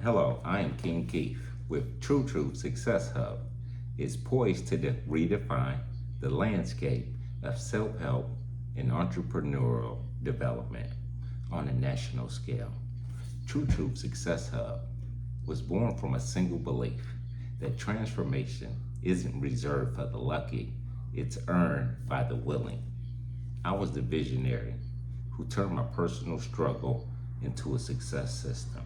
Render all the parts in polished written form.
Hello, I am King Keith with True Truth Success Hub. It's poised to redefine the landscape of self-help and entrepreneurial development on a national scale. True Truth Success Hub was born from a single belief that transformation isn't reserved for the lucky, it's earned by the willing. I was the visionary who turned my personal struggle into a success system.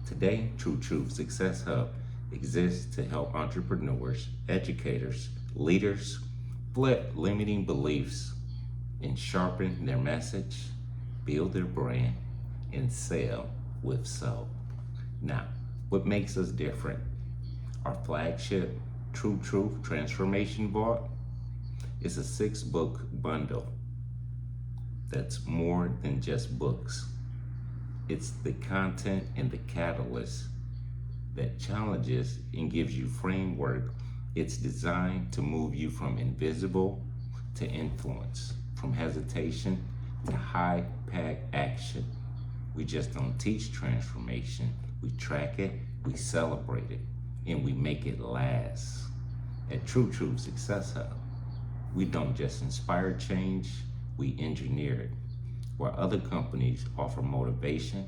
Today, True Truth Success Hub exists to help entrepreneurs, educators, leaders flip limiting beliefs and sharpen their message, build their brand, and sell with soul. Now, what makes us different? Our flagship True Truth Transformation Vault is a 6-book bundle that's more than just books. It's the content and the catalyst that challenges and gives you framework. It's designed to move you from invisible to influence, from hesitation to high-impact action. We just don't teach transformation. We track it, we celebrate it, and we make it last. At True Truth Success Hub, we don't just inspire change, we engineer it. While other companies offer motivation,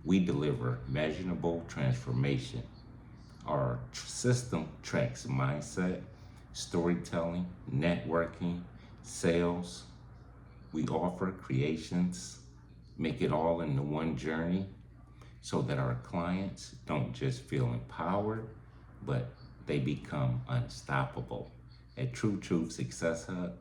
we deliver measurable transformation. Our system tracks mindset, storytelling, networking, sales. We offer creations, make it all into one journey so that our clients don't just feel empowered, but they become unstoppable. At True Truth Success Hub,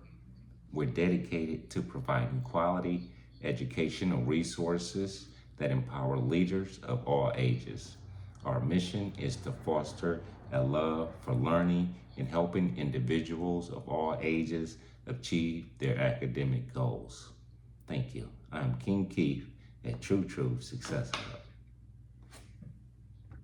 we're dedicated to providing quality educational resources that empower leaders of all ages. Our mission is to foster a love for learning and helping individuals of all ages achieve their academic goals. Thank you. I'm King Keith at True Truth Success Hub.